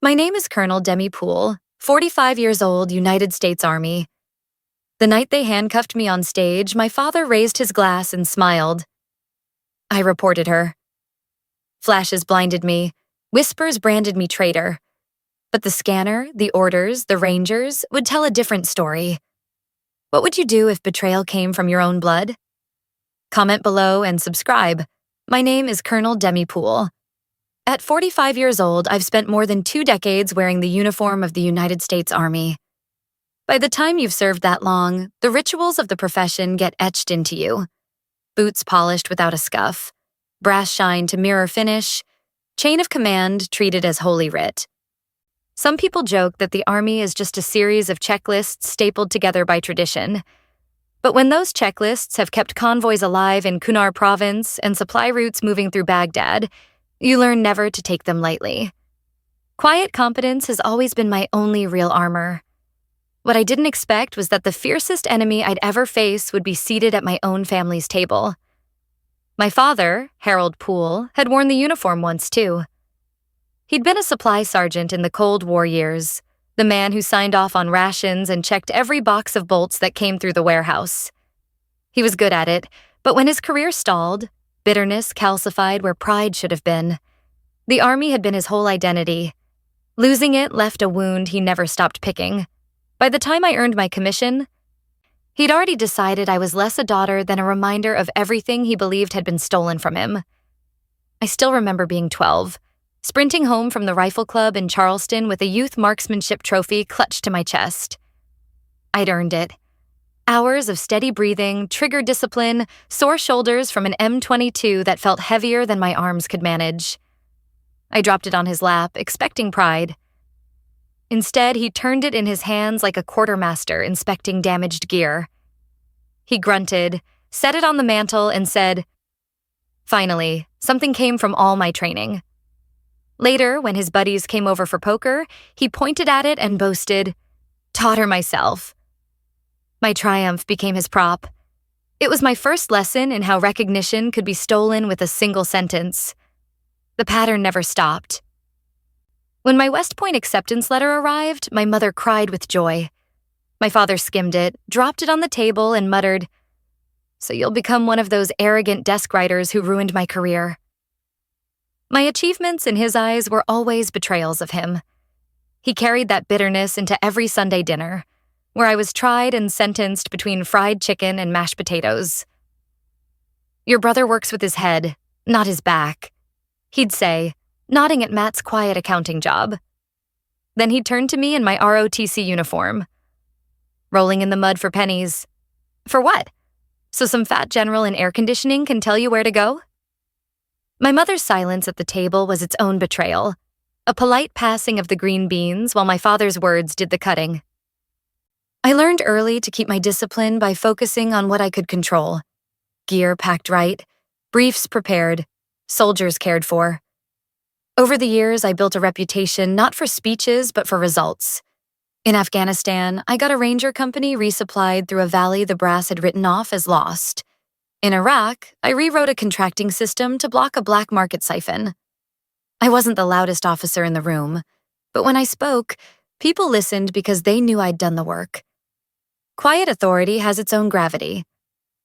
My name is Colonel Demi Poole, 45 years old, United States Army. The night they handcuffed me on stage, my father raised his glass and smiled. I reported her. Flashes blinded me. Whispers branded me traitor. But the scanner, the orders, the rangers would tell a different story. What would you do if betrayal came from your own blood? Comment below and subscribe. My name is Colonel Demi Poole. At 45 years old, I've spent more than 2 decades wearing the uniform of the United States Army. By the time you've served that long, the rituals of the profession get etched into you. Boots polished without a scuff, brass shine to mirror finish, chain of command treated as holy writ. Some people joke that the Army is just a series of checklists stapled together by tradition. But when those checklists have kept convoys alive in Kunar province and supply routes moving through Baghdad, you learn never to take them lightly. Quiet competence has always been my only real armor. What I didn't expect was that the fiercest enemy I'd ever face would be seated at my own family's table. My father, Harold Poole, had worn the uniform once too. He'd been a supply sergeant in the Cold War years, the man who signed off on rations and checked every box of bolts that came through the warehouse. He was good at it, but when his career stalled, bitterness calcified where pride should have been. The Army had been his whole identity. Losing it left a wound he never stopped picking. By the time I earned my commission, he'd already decided I was less a daughter than a reminder of everything he believed had been stolen from him. I still remember being 12, sprinting home from the rifle club in Charleston with a youth marksmanship trophy clutched to my chest. I'd earned it. Hours of steady breathing, trigger discipline, sore shoulders from an M22 that felt heavier than my arms could manage. I dropped it on his lap, expecting pride. Instead, he turned it in his hands like a quartermaster inspecting damaged gear. He grunted, set it on the mantel, and said, "Finally, something came from all my training." Later, when his buddies came over for poker, he pointed at it and boasted, "Taught her myself." My triumph became his prop. It was my first lesson in how recognition could be stolen with a single sentence. The pattern never stopped. When my West Point acceptance letter arrived, my mother cried with joy. My father skimmed it, dropped it on the table, and muttered, "So you'll become one of those arrogant desk writers who ruined my career." My achievements in his eyes were always betrayals of him. He carried that bitterness into every Sunday dinner, where I was tried and sentenced between fried chicken and mashed potatoes. "Your brother works with his head, not his back," he'd say, nodding at Matt's quiet accounting job. Then he'd turn to me in my ROTC uniform. "Rolling in the mud for pennies. For what? So some fat general in air conditioning can tell you where to go?" My mother's silence at the table was its own betrayal, a polite passing of the green beans while my father's words did the cutting. I learned early to keep my discipline by focusing on what I could control. Gear packed right, briefs prepared, soldiers cared for. Over the years, I built a reputation not for speeches but for results. In Afghanistan, I got a ranger company resupplied through a valley the brass had written off as lost. In Iraq, I rewrote a contracting system to block a black market siphon. I wasn't the loudest officer in the room, but when I spoke, people listened because they knew I'd done the work. Quiet authority has its own gravity.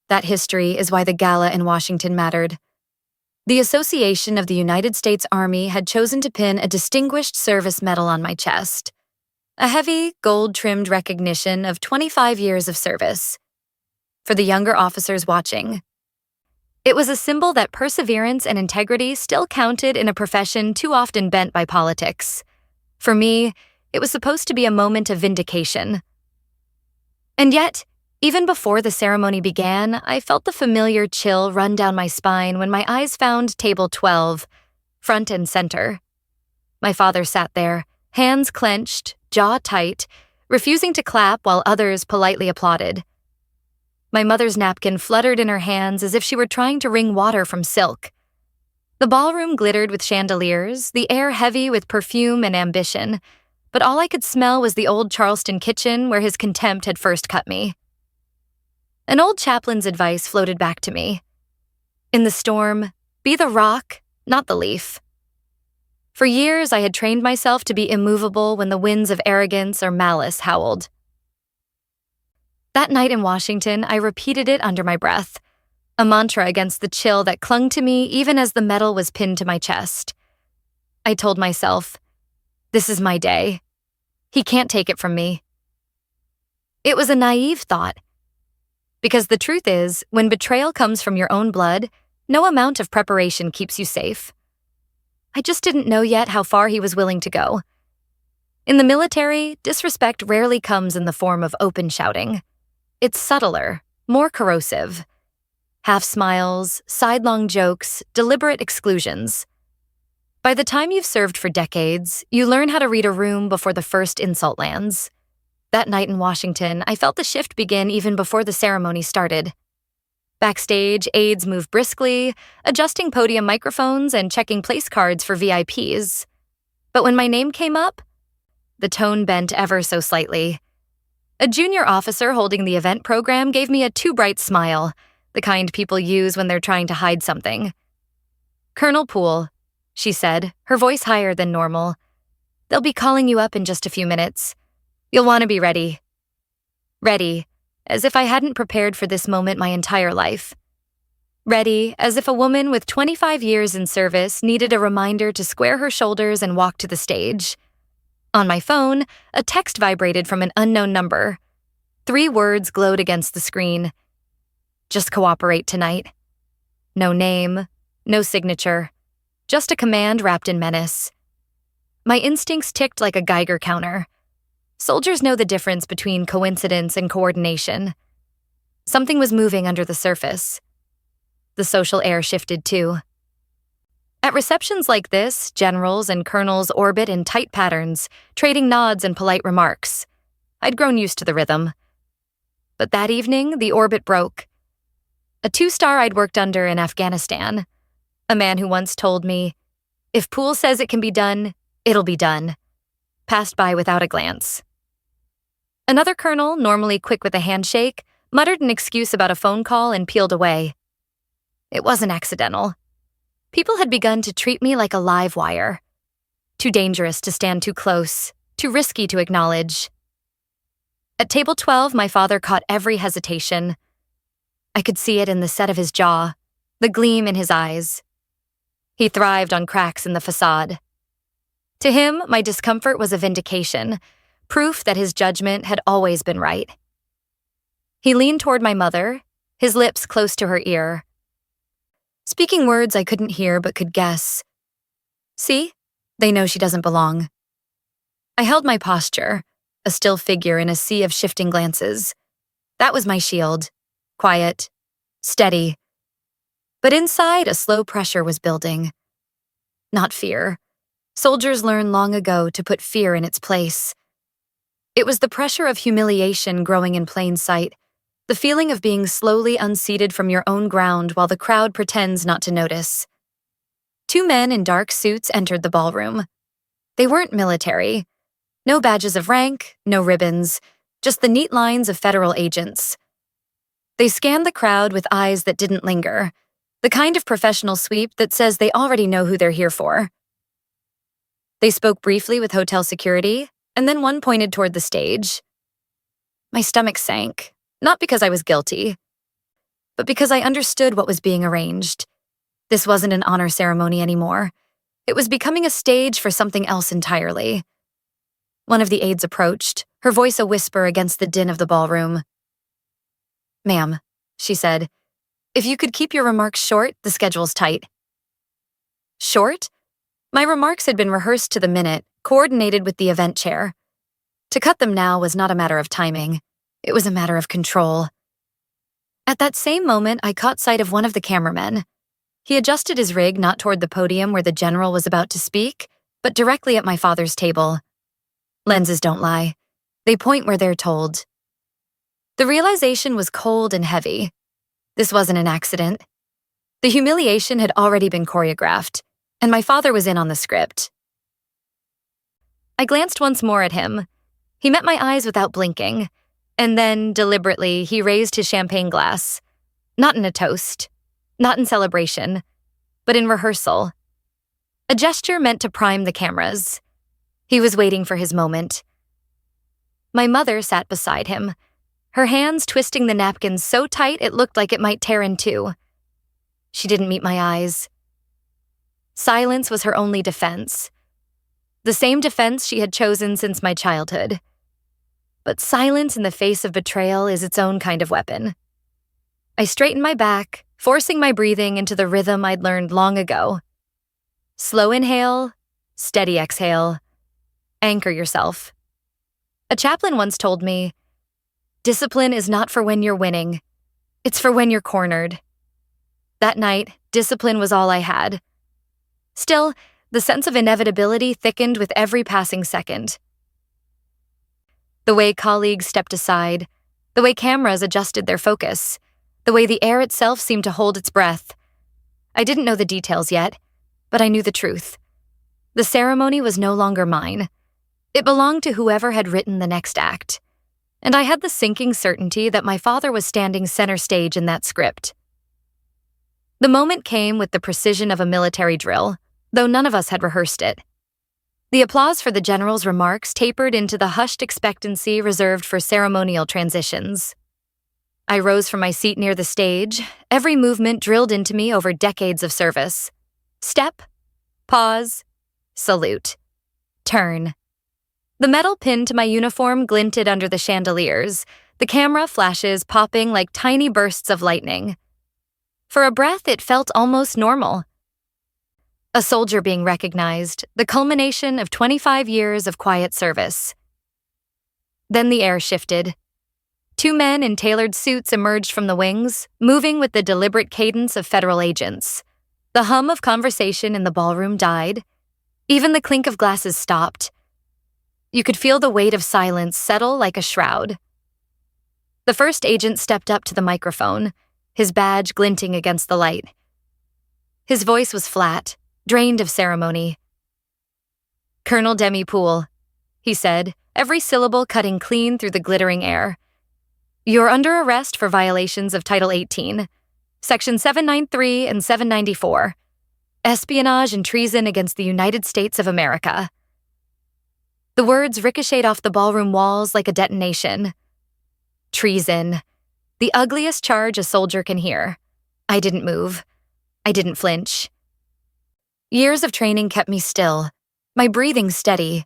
That history is why the gala in Washington mattered. The Association of the United States Army had chosen to pin a Distinguished Service Medal on my chest, a heavy, gold-trimmed recognition of 25 years of service. For the younger officers watching, it was a symbol that perseverance and integrity still counted in a profession too often bent by politics. For me, it was supposed to be a moment of vindication. And yet, even before the ceremony began, I felt the familiar chill run down my spine when my eyes found table 12, front and center. My father sat there, hands clenched, jaw tight, refusing to clap while others politely applauded. My mother's napkin fluttered in her hands as if she were trying to wring water from silk. The ballroom glittered with chandeliers, the air heavy with perfume and ambition, but all I could smell was the old Charleston kitchen where his contempt had first cut me. An old chaplain's advice floated back to me. In the storm, be the rock, not the leaf. For years, I had trained myself to be immovable when the winds of arrogance or malice howled. That night in Washington, I repeated it under my breath, a mantra against the chill that clung to me even as the metal was pinned to my chest. I told myself, "This is my day. He can't take it from me." It was a naive thought, because the truth is, when betrayal comes from your own blood, no amount of preparation keeps you safe. I just didn't know yet how far he was willing to go. In the military, disrespect rarely comes in the form of open shouting. It's subtler, more corrosive. Half smiles, sidelong jokes, deliberate exclusions. By the time you've served for decades, you learn how to read a room before the first insult lands. That night in Washington, I felt the shift begin even before the ceremony started. Backstage, aides moved briskly, adjusting podium microphones and checking place cards for VIPs. But when my name came up, the tone bent ever so slightly. A junior officer holding the event program gave me a too bright smile, the kind people use when they're trying to hide something. "Colonel Poole," she said, her voice higher than normal. "They'll be calling you up in just a few minutes. You'll want to be ready." Ready, as if I hadn't prepared for this moment my entire life. Ready, as if a woman with 25 years in service needed a reminder to square her shoulders and walk to the stage. On my phone, a text vibrated from an unknown number. 3 words glowed against the screen. "Just cooperate tonight." No name, no signature, just a command wrapped in menace. My instincts ticked like a Geiger counter. Soldiers know the difference between coincidence and coordination. Something was moving under the surface. The social air shifted too. At receptions like this, generals and colonels orbit in tight patterns, trading nods and polite remarks. I'd grown used to the rhythm. But that evening, the orbit broke. A 2-star I'd worked under in Afghanistan. A man who once told me, "If Poole says it can be done, it'll be done," passed by without a glance. Another colonel, normally quick with a handshake, muttered an excuse about a phone call and peeled away. It wasn't accidental. People had begun to treat me like a live wire. Too dangerous to stand too close, too risky to acknowledge. At table 12, my father caught every hesitation. I could see it in the set of his jaw, the gleam in his eyes. He thrived on cracks in the facade. To him, my discomfort was a vindication, proof that his judgment had always been right. He leaned toward my mother, his lips close to her ear. Speaking words I couldn't hear but could guess. "See? They know she doesn't belong." I held my posture, a still figure in a sea of shifting glances. That was my shield. Quiet, steady. But inside, a slow pressure was building. Not fear. Soldiers learned long ago to put fear in its place. It was the pressure of humiliation growing in plain sight, the feeling of being slowly unseated from your own ground while the crowd pretends not to notice. 2 men in dark suits entered the ballroom. They weren't military. No badges of rank, no ribbons, just the neat lines of federal agents. They scanned the crowd with eyes that didn't linger, the kind of professional sweep that says they already know who they're here for. They spoke briefly with hotel security, and then one pointed toward the stage. My stomach sank, not because I was guilty, but because I understood what was being arranged. This wasn't an honor ceremony anymore. It was becoming a stage for something else entirely. One of the aides approached, her voice a whisper against the din of the ballroom. "Ma'am," she said, "if you could keep your remarks short, the schedule's tight." Short? My remarks had been rehearsed to the minute, coordinated with the event chair. To cut them now was not a matter of timing. It was a matter of control. At that same moment, I caught sight of one of the cameramen. He adjusted his rig not toward the podium where the general was about to speak, but directly at my father's table. Lenses don't lie. They point where they're told. The realization was cold and heavy. This wasn't an accident. The humiliation had already been choreographed, and my father was in on the script. I glanced once more at him. He met my eyes without blinking, and then, deliberately, he raised his champagne glass. Not in a toast, not in celebration, but in rehearsal. a gesture meant to prime the cameras. He was waiting for his moment. My mother sat beside him, her hands twisting the napkins so tight it looked like it might tear in two. She didn't meet my eyes. Silence was her only defense. The same defense she had chosen since my childhood. But silence in the face of betrayal is its own kind of weapon. I straightened my back, forcing my breathing into the rhythm I'd learned long ago. Slow inhale, steady exhale. Anchor yourself. A chaplain once told me, "Discipline is not for when you're winning. It's for when you're cornered." That night, discipline was all I had. Still, the sense of inevitability thickened with every passing second. The way colleagues stepped aside, the way cameras adjusted their focus, the way the air itself seemed to hold its breath. I didn't know the details yet, but I knew the truth. The ceremony was no longer mine. It belonged to whoever had written the next act, and I had the sinking certainty that my father was standing center stage in that script. The moment came with the precision of a military drill, though none of us had rehearsed it. The applause for the general's remarks tapered into the hushed expectancy reserved for ceremonial transitions. I rose from my seat near the stage, every movement drilled into me over decades of service. Step, pause, salute, turn. The metal pinned to my uniform glinted under the chandeliers, the camera flashes popping like tiny bursts of lightning. For a breath, it felt almost normal. A soldier being recognized, the culmination of 25 years of quiet service. Then the air shifted. Two men in tailored suits emerged from the wings, moving with the deliberate cadence of federal agents. The hum of conversation in the ballroom died. Even the clink of glasses stopped. You could feel the weight of silence settle like a shroud. The first agent stepped up to the microphone, his badge glinting against the light. His voice was flat, drained of ceremony. "Colonel Demi Poole," he said, every syllable cutting clean through the glittering air. "You're under arrest for violations of Title 18, Section 793 and 794, espionage and treason against the United States of America." The words ricocheted off the ballroom walls like a detonation. Treason. The ugliest charge a soldier can hear. I didn't move. I didn't flinch. Years of training kept me still, my breathing steady.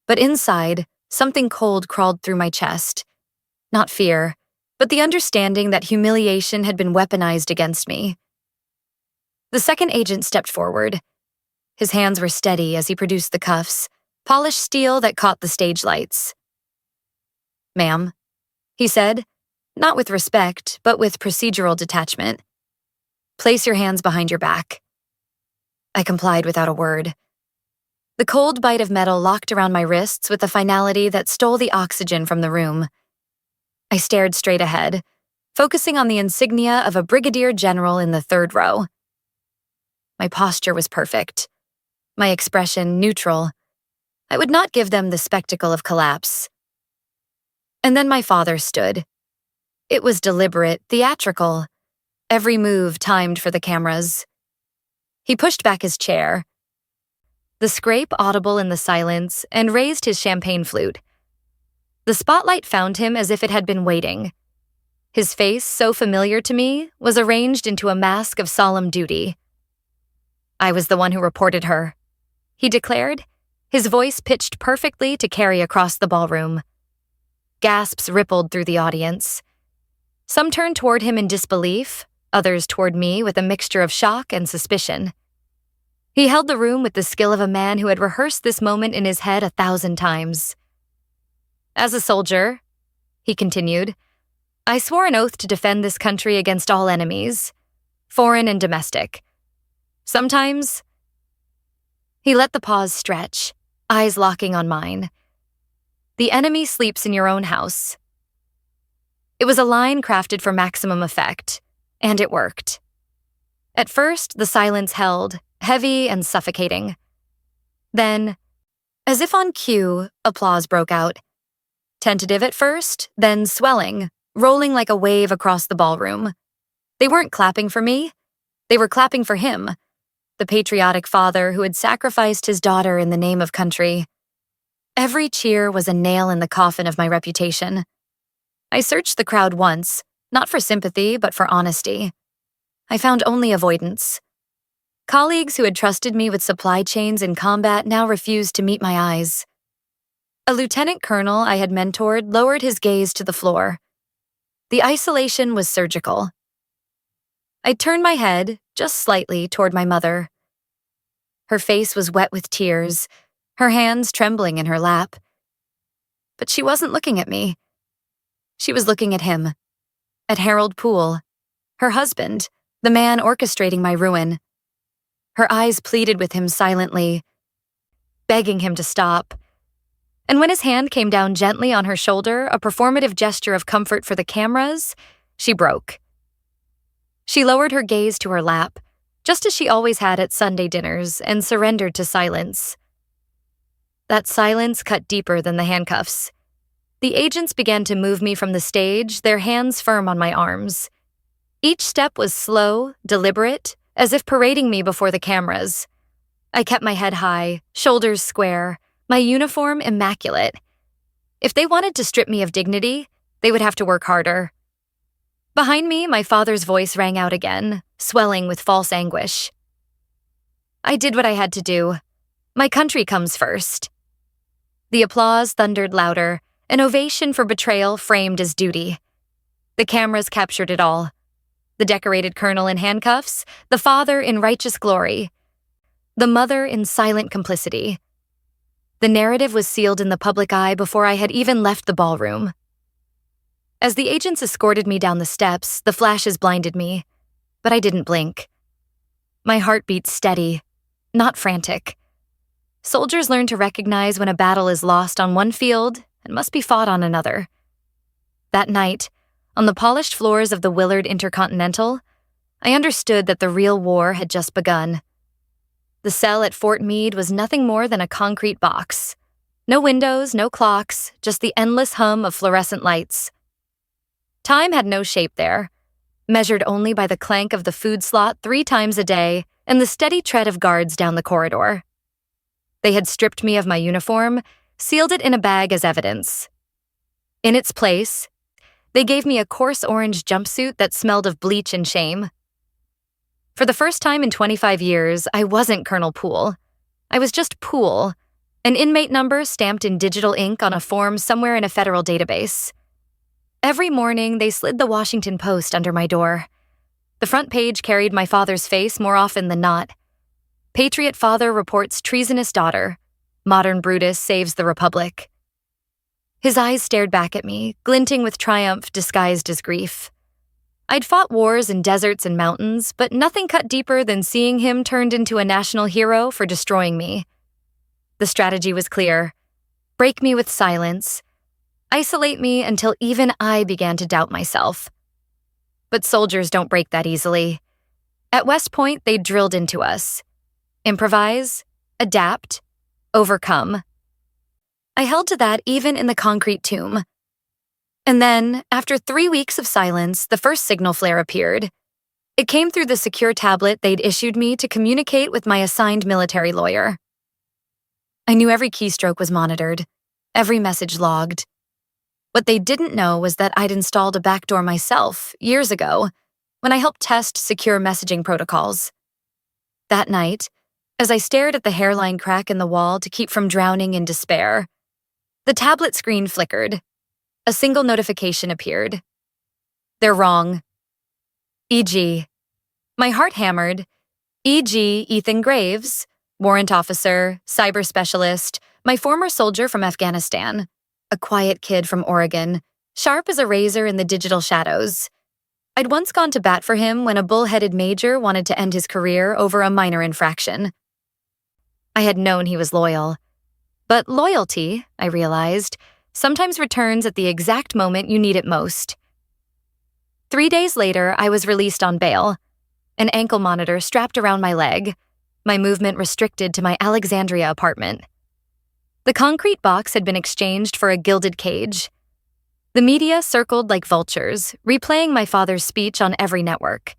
But inside, something cold crawled through my chest. Not fear, but the understanding that humiliation had been weaponized against me. The second agent stepped forward. His hands were steady as he produced the cuffs, polished steel that caught the stage lights. "Ma'am," he said, not with respect, but with procedural detachment. "Place your hands behind your back." I complied without a word. The cold bite of metal locked around my wrists with a finality that stole the oxygen from the room. I stared straight ahead, focusing on the insignia of a brigadier general in the third row. My posture was perfect, my expression neutral. I would not give them the spectacle of collapse. And then my father stood. It was deliberate, theatrical, every move timed for the cameras. He pushed back his chair, the scrape audible in the silence, and raised his champagne flute. The spotlight found him as if it had been waiting. His face, so familiar to me, was arranged into a mask of solemn duty. "I was the one who reported her," he declared, his voice pitched perfectly to carry across the ballroom. Gasps rippled through the audience. Some turned toward him in disbelief, others toward me with a mixture of shock and suspicion. He held the room with the skill of a man who had rehearsed this moment in his head 1,000 times. "As a soldier," he continued, "I swore an oath to defend this country against all enemies, foreign and domestic. Sometimes..." He let the pause stretch, eyes locking on mine. "The enemy sleeps in your own house." It was a line crafted for maximum effect, and it worked. At first, the silence held, heavy and suffocating. Then, as if on cue, applause broke out. Tentative at first, then swelling, rolling like a wave across the ballroom. They weren't clapping for me. They were clapping for him. the patriotic father who had sacrificed his daughter in the name of country. Every cheer was a nail in the coffin of my reputation. I searched the crowd once, not for sympathy, but for honesty. I found only avoidance. Colleagues who had trusted me with supply chains in combat now refused to meet my eyes. A lieutenant colonel I had mentored lowered his gaze to the floor. The isolation was surgical. I turned my head, just slightly, toward my mother. Her face was wet with tears, her hands trembling in her lap. But she wasn't looking at me. She was looking at him, at Harold Poole, her husband, the man orchestrating my ruin. Her eyes pleaded with him silently, begging him to stop. And when his hand came down gently on her shoulder, a performative gesture of comfort for the cameras, she broke. She lowered her gaze to her lap, just as she always had at Sunday dinners, and surrendered to silence. That silence cut deeper than the handcuffs. The agents began to move me from the stage, their hands firm on my arms. Each step was slow, deliberate, as if parading me before the cameras. I kept my head high, shoulders square, my uniform immaculate. If they wanted to strip me of dignity, they would have to work harder. Behind me, my father's voice rang out again, swelling with false anguish. I did what I had to do. My country comes first. The applause thundered louder, an ovation for betrayal framed as duty. The cameras captured it all. The decorated colonel in handcuffs, the father in righteous glory, the mother in silent complicity. The narrative was sealed in the public eye before I had even left the ballroom. As the agents escorted me down the steps, the flashes blinded me, but I didn't blink. My heart beat steady, not frantic. Soldiers learn to recognize when a battle is lost on one field and must be fought on another. That night, on the polished floors of the Willard Intercontinental, I understood that the real war had just begun. The cell at Fort Meade was nothing more than a concrete box. No windows, no clocks, just the endless hum of fluorescent lights. Time had no shape there, measured only by the clank of the food slot 3 times a day and the steady tread of guards down the corridor. They had stripped me of my uniform, sealed it in a bag as evidence. In its place, they gave me a coarse orange jumpsuit that smelled of bleach and shame. For the first time in 25 years, I wasn't Colonel Poole. I was just Poole, an inmate number stamped in digital ink on a form somewhere in a federal database. Every morning, they slid the Washington Post under my door. The front page carried my father's face more often than not. Patriot father reports treasonous daughter. Modern Brutus saves the Republic. His eyes stared back at me, glinting with triumph disguised as grief. I'd fought wars in deserts and mountains, but nothing cut deeper than seeing him turned into a national hero for destroying me. The strategy was clear. Break me with silence. Isolate me until even I began to doubt myself. But soldiers don't break that easily. At West Point, they drilled into us. Improvise, adapt, overcome. I held to that even in the concrete tomb. And then, after 3 weeks of silence, the first signal flare appeared. It came through the secure tablet they'd issued me to communicate with my assigned military lawyer. I knew every keystroke was monitored, every message logged. What they didn't know was that I'd installed a backdoor myself years ago when I helped test secure messaging protocols. That night, as I stared at the hairline crack in the wall to keep from drowning in despair, the tablet screen flickered. A single notification appeared. They're wrong. E.g. My heart hammered. E.g. Ethan Graves, warrant officer, cyber specialist, my former soldier from Afghanistan, a quiet kid from Oregon, sharp as a razor in the digital shadows. I'd once gone to bat for him when a bull-headed major wanted to end his career over a minor infraction. I had known he was loyal. But loyalty, I realized, sometimes returns at the exact moment you need it most. 3 days later, I was released on bail, an ankle monitor strapped around my leg, my movement restricted to my Alexandria apartment. The concrete box had been exchanged for a gilded cage. The media circled like vultures, replaying my father's speech on every network.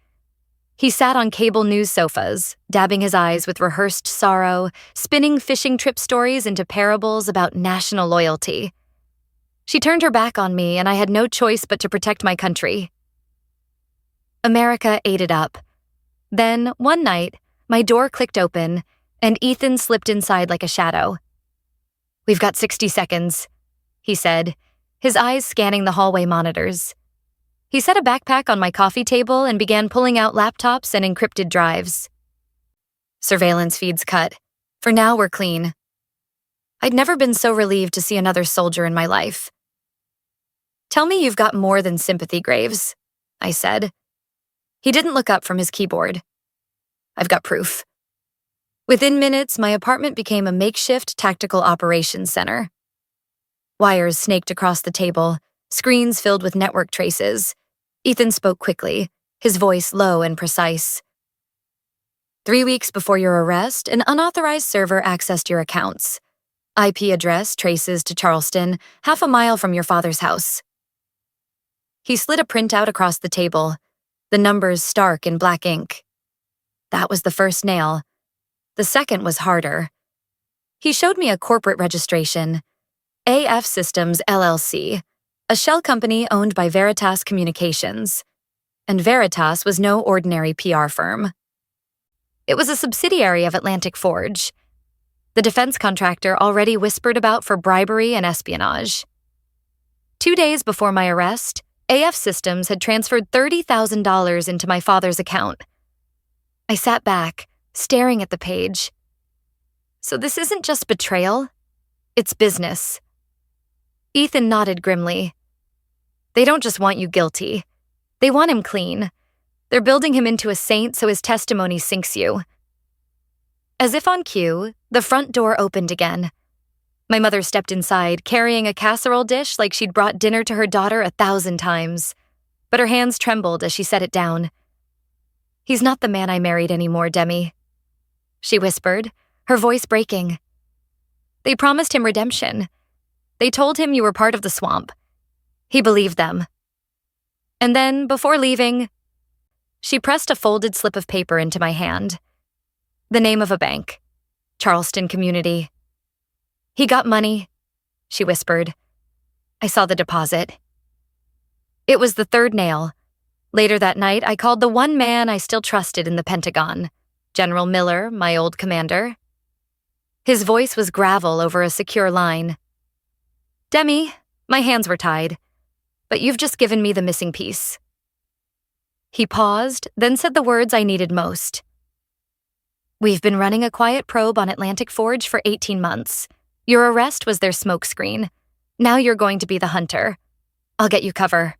He sat on cable news sofas, dabbing his eyes with rehearsed sorrow, spinning fishing trip stories into parables about national loyalty. She turned her back on me, and I had no choice but to protect my country. America ate it up. Then, one night, my door clicked open, and Ethan slipped inside like a shadow. "We've got 60 seconds, he said, his eyes scanning the hallway monitors. He set a backpack on my coffee table and began pulling out laptops and encrypted drives. Surveillance feeds cut. For now, we're clean. I'd never been so relieved to see another soldier in my life. "Tell me you've got more than sympathy, Graves," I said. He didn't look up from his keyboard. "I've got proof." Within minutes, my apartment became a makeshift tactical operations center. Wires snaked across the table, screens filled with network traces. Ethan spoke quickly, his voice low and precise. 3 weeks before your arrest, an unauthorized server accessed your accounts. IP address traces to Charleston, half a mile from your father's house. He slid a printout across the table, the numbers stark in black ink. That was the first nail. The second was harder. He showed me a corporate registration, AF Systems LLC, a shell company owned by Veritas Communications. And Veritas was no ordinary PR firm. It was a subsidiary of Atlantic Forge, the defense contractor already whispered about for bribery and espionage. 2 days before my arrest, AF Systems had transferred $30,000 into my father's account. I sat back, staring at the page. So this isn't just betrayal, it's business. Ethan nodded grimly. They don't just want you guilty. They want him clean. They're building him into a saint so his testimony sinks you. As if on cue, the front door opened again. My mother stepped inside, carrying a casserole dish like she'd brought dinner to her daughter 1,000 times. But her hands trembled as she set it down. "He's not the man I married anymore, Demi," she whispered, her voice breaking. "They promised him redemption. They told him you were part of the swamp. He believed them. And then, before leaving, she pressed a folded slip of paper into my hand. The name of a bank, Charleston Community. He got money," she whispered. I saw the deposit. It was the third nail. Later that night, I called the one man I still trusted in the Pentagon, General Miller, my old commander. His voice was gravel over a secure line. "Demi, my hands were tied, but you've just given me the missing piece." He paused, then said the words I needed most. "We've been running a quiet probe on Atlantic Forge for 18 months. Your arrest was their smokescreen. Now you're going to be the hunter. I'll get you cover."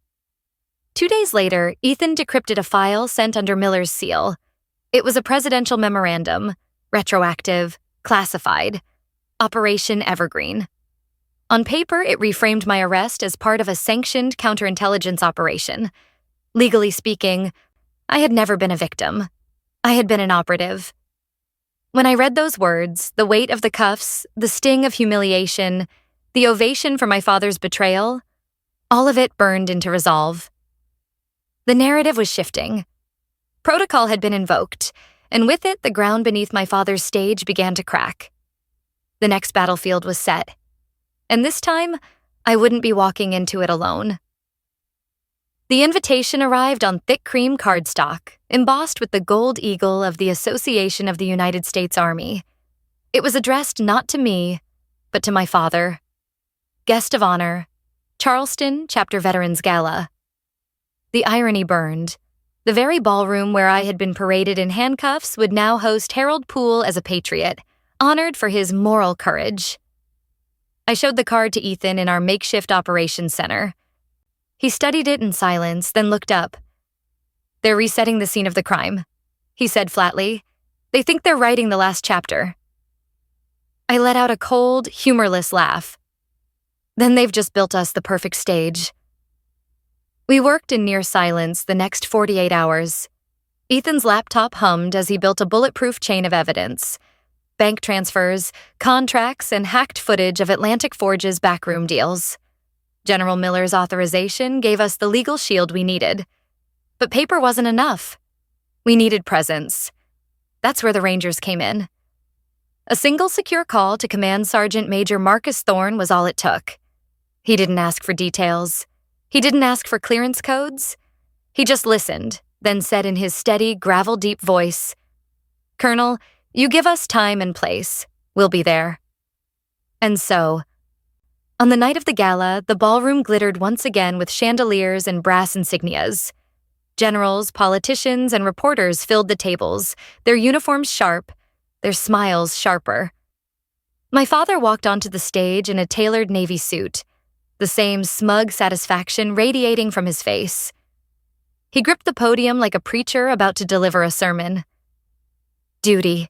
2 days later, Ethan decrypted a file sent under Miller's seal. It was a presidential memorandum, retroactive, classified, Operation Evergreen. On paper, it reframed my arrest as part of a sanctioned counterintelligence operation. Legally speaking, I had never been a victim. I had been an operative. When I read those words, the weight of the cuffs, the sting of humiliation, the ovation for my father's betrayal, all of it burned into resolve. The narrative was shifting. Protocol had been invoked, and with it, the ground beneath my father's stage began to crack. The next battlefield was set, and this time, I wouldn't be walking into it alone. The invitation arrived on thick cream cardstock, embossed with the gold eagle of the Association of the United States Army. It was addressed not to me, but to my father. Guest of honor, Charleston Chapter Veterans Gala. The irony burned. The very ballroom where I had been paraded in handcuffs would now host Harold Poole as a patriot, honored for his moral courage. I showed the card to Ethan in our makeshift operations center. He studied it in silence, then looked up. "They're resetting the scene of the crime," he said flatly. "They think they're writing the last chapter." I let out a cold, humorless laugh. Then they've just built us the perfect stage. We worked in near silence the next 48 hours. Ethan's laptop hummed as he built a bulletproof chain of evidence. Bank transfers, contracts, and hacked footage of Atlantic Forge's backroom deals. General Miller's authorization gave us the legal shield we needed. But paper wasn't enough. We needed presence. That's where the Rangers came in. A single secure call to Command Sergeant Major Marcus Thorne was all it took. He didn't ask for details. He didn't ask for clearance codes. He just listened, then said in his steady, gravel-deep voice, "Colonel, you give us time and place. We'll be there." And so, on the night of the gala, the ballroom glittered once again with chandeliers and brass insignias. Generals, politicians, and reporters filled the tables, their uniforms sharp, their smiles sharper. My father walked onto the stage in a tailored navy suit, the same smug satisfaction radiating from his face. He gripped the podium like a preacher about to deliver a sermon. "Duty,"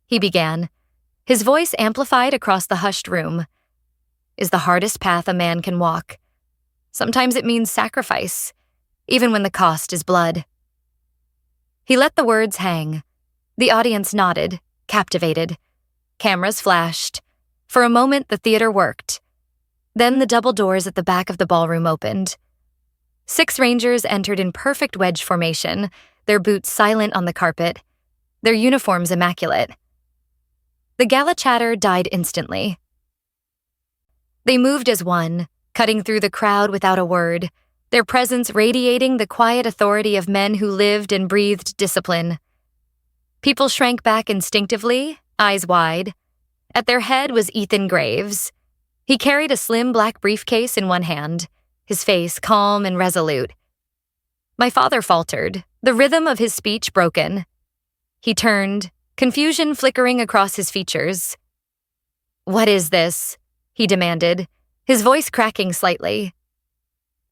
he began, his voice amplified across the hushed room, "is the hardest path a man can walk. Sometimes it means sacrifice, even when the cost is blood." He let the words hang. The audience nodded, captivated. Cameras flashed. For a moment, the theater worked. Then the double doors at the back of the ballroom opened. 6 Rangers entered in perfect wedge formation, their boots silent on the carpet, their uniforms immaculate. The gala chatter died instantly. They moved as one, cutting through the crowd without a word, their presence radiating the quiet authority of men who lived and breathed discipline. People shrank back instinctively, eyes wide. At their head was Ethan Graves. He carried a slim black briefcase in one hand, his face calm and resolute. My father faltered, the rhythm of his speech broken. He turned, confusion flickering across his features. "What is this?" he demanded, his voice cracking slightly.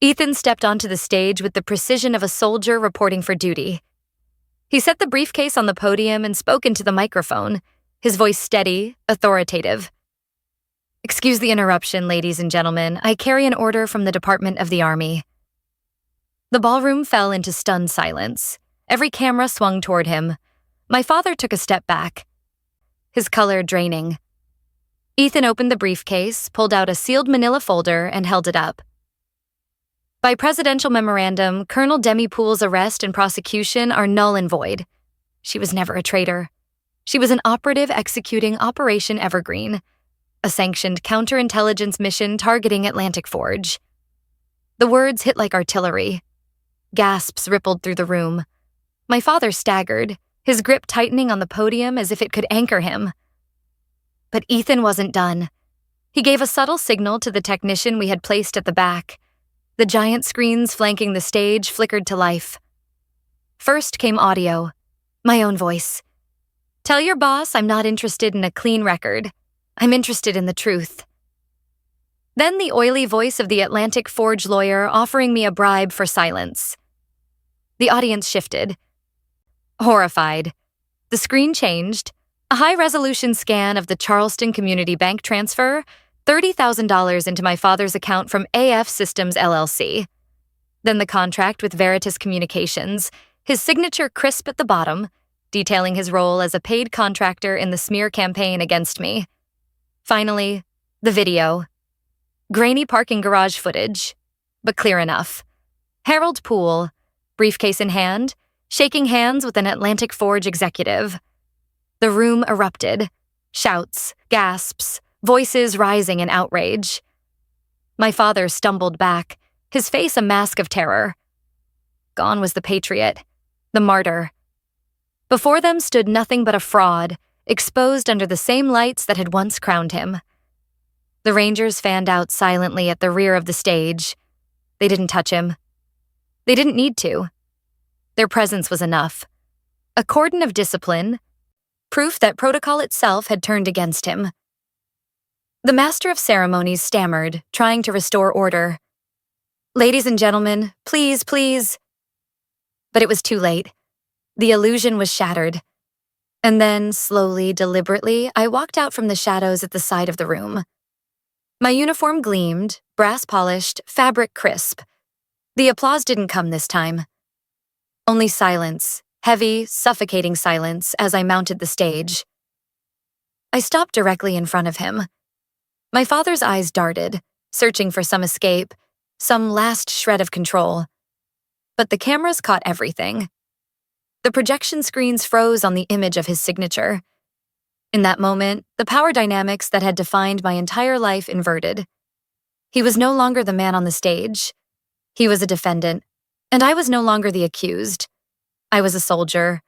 Ethan stepped onto the stage with the precision of a soldier reporting for duty. He set the briefcase on the podium and spoke into the microphone, his voice steady, authoritative. "Excuse the interruption, ladies and gentlemen. I carry an order from the Department of the Army." The ballroom fell into stunned silence. Every camera swung toward him. My father took a step back, his color draining. Ethan opened the briefcase, pulled out a sealed manila folder, and held it up. "By presidential memorandum, Colonel Demi Poole's arrest and prosecution are null and void. She was never a traitor. She was an operative executing Operation Evergreen, a sanctioned counterintelligence mission targeting Atlantic Forge." The words hit like artillery. Gasps rippled through the room. My father staggered, his grip tightening on the podium as if it could anchor him. But Ethan wasn't done. He gave a subtle signal to the technician we had placed at the back. The giant screens flanking the stage flickered to life. First came audio, my own voice. "Tell your boss I'm not interested in a clean record. I'm interested in the truth." Then the oily voice of the Atlantic Forge lawyer offering me a bribe for silence. The audience shifted. Horrified. The screen changed. A high-resolution scan of the Charleston Community Bank transfer, $30,000 into my father's account from AF Systems LLC. Then the contract with Veritas Communications, his signature crisp at the bottom, detailing his role as a paid contractor in the smear campaign against me. Finally, the video. Grainy parking garage footage, but clear enough. Harold Poole, briefcase in hand, shaking hands with an Atlantic Forge executive. The room erupted. Shouts, gasps, voices rising in outrage. My father stumbled back, his face a mask of terror. Gone was the patriot, the martyr. Before them stood nothing but a fraud, exposed under the same lights that had once crowned him. The Rangers fanned out silently at the rear of the stage. They didn't touch him. They didn't need to. Their presence was enough. A cordon of discipline, proof that protocol itself had turned against him. The master of ceremonies stammered, trying to restore order. "Ladies and gentlemen, please, please." But it was too late. The illusion was shattered. And then, slowly, deliberately, I walked out from the shadows at the side of the room. My uniform gleamed, brass-polished, fabric crisp. The applause didn't come this time. Only silence, heavy, suffocating silence as I mounted the stage. I stopped directly in front of him. My father's eyes darted, searching for some escape, some last shred of control. But the cameras caught everything. The projection screens froze on the image of his signature. In that moment, the power dynamics that had defined my entire life inverted. He was no longer the man on the stage. He was a defendant, and I was no longer the accused. I was a soldier,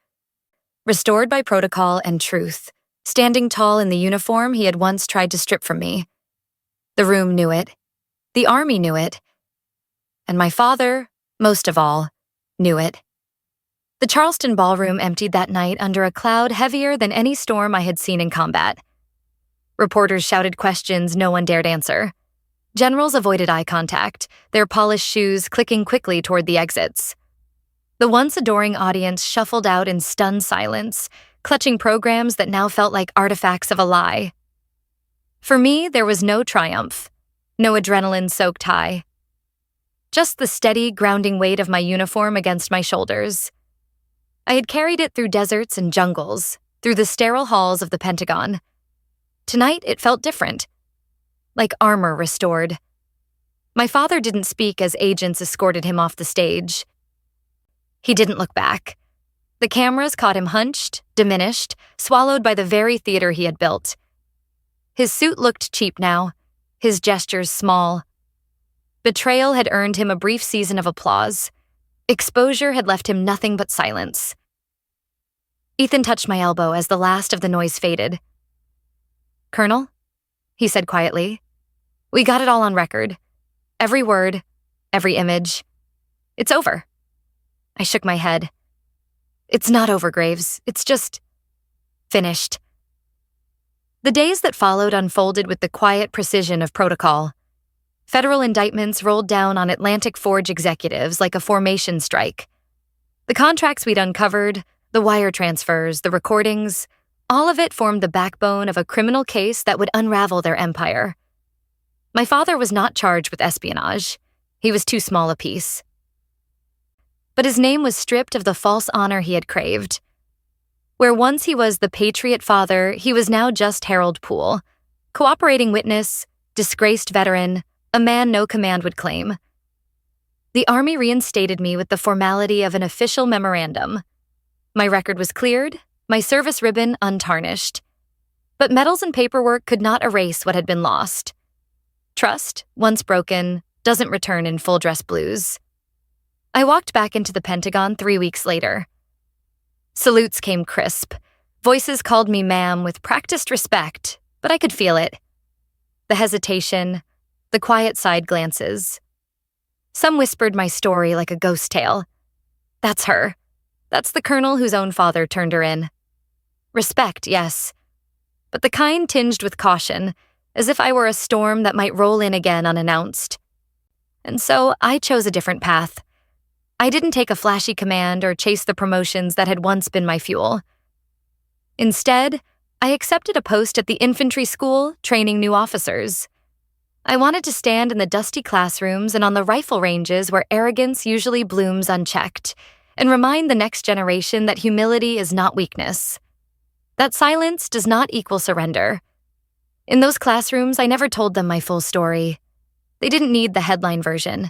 restored by protocol and truth, standing tall in the uniform he had once tried to strip from me. The room knew it. The army knew it. And my father, most of all, knew it. The Charleston ballroom emptied that night under a cloud heavier than any storm I had seen in combat. Reporters shouted questions no one dared answer. Generals avoided eye contact, their polished shoes clicking quickly toward the exits. The once adoring audience shuffled out in stunned silence, clutching programs that now felt like artifacts of a lie. For me, there was no triumph, no adrenaline-soaked high. Just the steady, grounding weight of my uniform against my shoulders. I had carried it through deserts and jungles, through the sterile halls of the Pentagon. Tonight, it felt different, like armor restored. My father didn't speak as agents escorted him off the stage. He didn't look back. The cameras caught him hunched, diminished, swallowed by the very theater he had built. His suit looked cheap now, his gestures small. Betrayal had earned him a brief season of applause. Exposure had left him nothing but silence. Ethan touched my elbow as the last of the noise faded. "Colonel," he said quietly, "we got it all on record. Every word, every image. It's over." I shook my head. "It's not over, Graves. It's just finished." The days that followed unfolded with the quiet precision of protocol. Federal indictments rolled down on Atlantic Forge executives like a formation strike. The contracts we'd uncovered, the wire transfers, the recordings, all of it formed the backbone of a criminal case that would unravel their empire. My father was not charged with espionage. He was too small a piece. But his name was stripped of the false honor he had craved. Where once he was the patriot father, he was now just Harold Poole, cooperating witness, disgraced veteran, a man no command would claim. The Army reinstated me with the formality of an official memorandum. My record was cleared, my service ribbon untarnished. But medals and paperwork could not erase what had been lost. Trust, once broken, doesn't return in full dress blues. I walked back into the Pentagon 3 weeks later. Salutes came crisp. Voices called me ma'am with practiced respect, but I could feel it. The hesitation, the quiet side glances. Some whispered my story like a ghost tale. That's her. That's the colonel whose own father turned her in. Respect, yes, but the kind tinged with caution, as if I were a storm that might roll in again unannounced. And so I chose a different path. I didn't take a flashy command or chase the promotions that had once been my fuel. Instead, I accepted a post at the infantry school training new officers. I wanted to stand in the dusty classrooms and on the rifle ranges where arrogance usually blooms unchecked, and remind the next generation that humility is not weakness. That silence does not equal surrender. In those classrooms, I never told them my full story. They didn't need the headline version.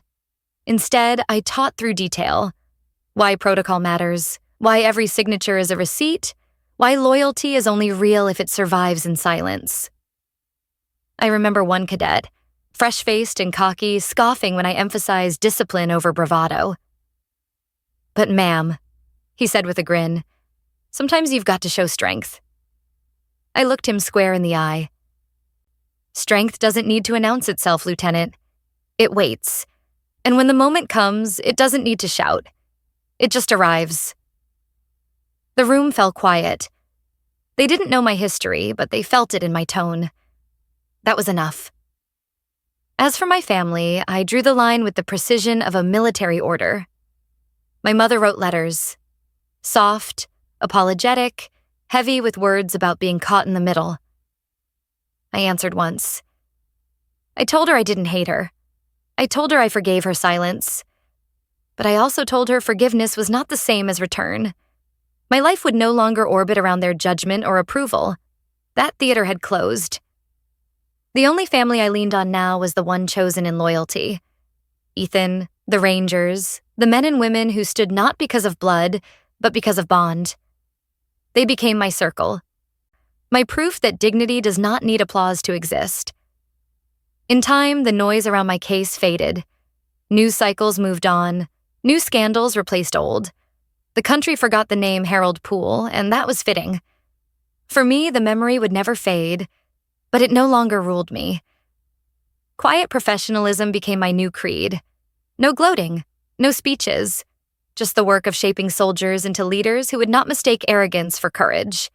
Instead, I taught through detail. Why protocol matters, why every signature is a receipt, why loyalty is only real if it survives in silence. I remember one cadet, fresh-faced and cocky, scoffing when I emphasized discipline over bravado. "But ma'am," he said with a grin, "sometimes you've got to show strength." I looked him square in the eye. "Strength doesn't need to announce itself, Lieutenant. It waits. And when the moment comes, it doesn't need to shout. It just arrives." The room fell quiet. They didn't know my history, but they felt it in my tone. That was enough. As for my family, I drew the line with the precision of a military order. My mother wrote letters. Soft, apologetic, heavy with words about being caught in the middle. I answered once. I told her I didn't hate her. I told her I forgave her silence. But I also told her forgiveness was not the same as return. My life would no longer orbit around their judgment or approval. That theater had closed. The only family I leaned on now was the one chosen in loyalty. Ethan, the Rangers, the men and women who stood not because of blood, but because of bond. They became my circle, my proof that dignity does not need applause to exist. In time, the noise around my case faded. News cycles moved on. New scandals replaced old. The country forgot the name Harold Poole, and that was fitting. For me, the memory would never fade, but it no longer ruled me. Quiet professionalism became my new creed. No gloating, no speeches, just the work of shaping soldiers into leaders who would not mistake arrogance for courage.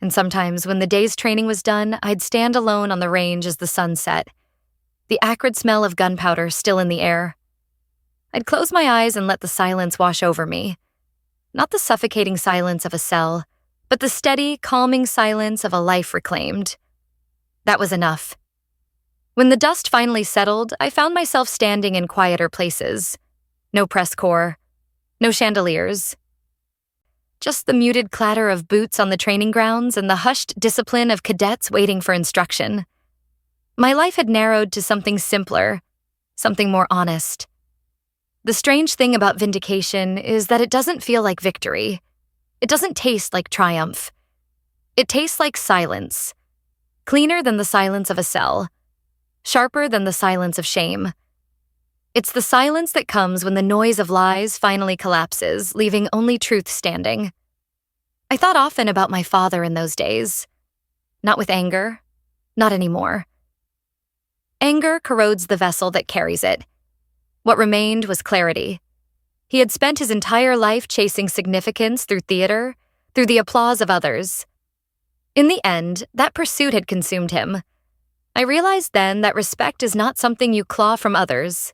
And sometimes, when the day's training was done, I'd stand alone on the range as the sun set, the acrid smell of gunpowder still in the air. I'd close my eyes and let the silence wash over me. Not the suffocating silence of a cell, but the steady, calming silence of a life reclaimed. That was enough. When the dust finally settled, I found myself standing in quieter places. No press corps, no chandeliers. Just the muted clatter of boots on the training grounds and the hushed discipline of cadets waiting for instruction. My life had narrowed to something simpler, something more honest. The strange thing about vindication is that it doesn't feel like victory. It doesn't taste like triumph. It tastes like silence, cleaner than the silence of a cell, sharper than the silence of shame. It's the silence that comes when the noise of lies finally collapses, leaving only truth standing. I thought often about my father in those days. Not with anger, not anymore. Anger corrodes the vessel that carries it. What remained was clarity. He had spent his entire life chasing significance through theater, through the applause of others. In the end, that pursuit had consumed him. I realized then that respect is not something you claw from others.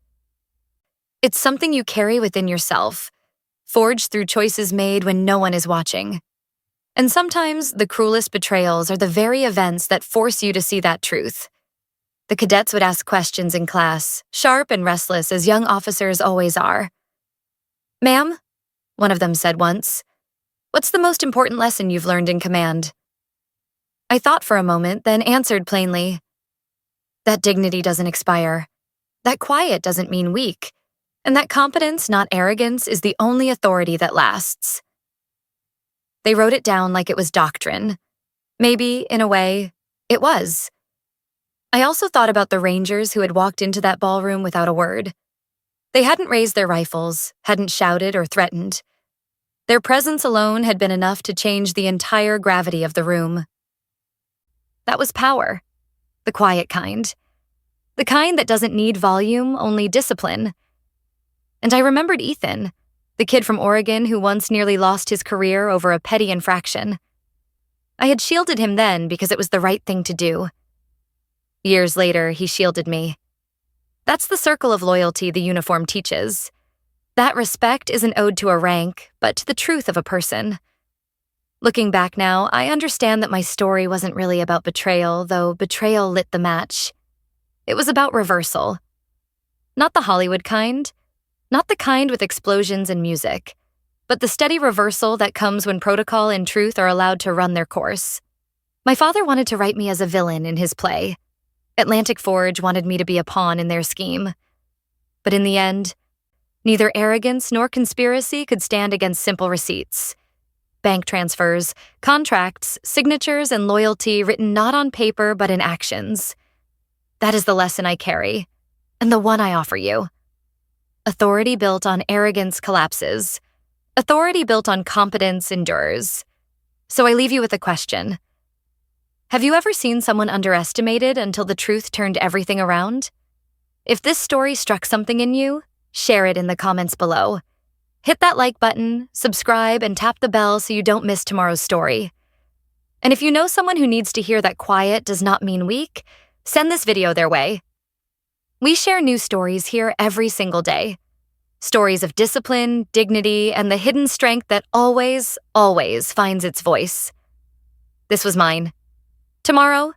It's something you carry within yourself, forged through choices made when no one is watching. And sometimes the cruelest betrayals are the very events that force you to see that truth. The cadets would ask questions in class, sharp and restless as young officers always are. "Ma'am," one of them said once, "what's the most important lesson you've learned in command?" I thought for a moment, then answered plainly, "That dignity doesn't expire. That quiet doesn't mean weak. And that competence, not arrogance, is the only authority that lasts." They wrote it down like it was doctrine. Maybe, in a way, it was. I also thought about the Rangers who had walked into that ballroom without a word. They hadn't raised their rifles, hadn't shouted or threatened. Their presence alone had been enough to change the entire gravity of the room. That was power. The quiet kind. The kind that doesn't need volume, only discipline. And I remembered Ethan, the kid from Oregon who once nearly lost his career over a petty infraction. I had shielded him then because it was the right thing to do. Years later, he shielded me. That's the circle of loyalty the uniform teaches. That respect isn't owed to a rank, but to the truth of a person. Looking back now, I understand that my story wasn't really about betrayal, though betrayal lit the match. It was about reversal. Not the Hollywood kind, not the kind with explosions and music, but the steady reversal that comes when protocol and truth are allowed to run their course. My father wanted to write me as a villain in his play. Atlantic Forge wanted me to be a pawn in their scheme. But in the end, neither arrogance nor conspiracy could stand against simple receipts. Bank transfers, contracts, signatures, and loyalty written not on paper but in actions. That is the lesson I carry, and the one I offer you. Authority built on arrogance collapses. Authority built on competence endures. So I leave you with a question. Have you ever seen someone underestimated until the truth turned everything around? If this story struck something in you, share it in the comments below. Hit that like button, subscribe, and tap the bell so you don't miss tomorrow's story. And if you know someone who needs to hear that quiet does not mean weak, send this video their way. We share new stories here every single day. Stories of discipline, dignity, and the hidden strength that always, always finds its voice. This was mine. Tomorrow,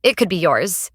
it could be yours.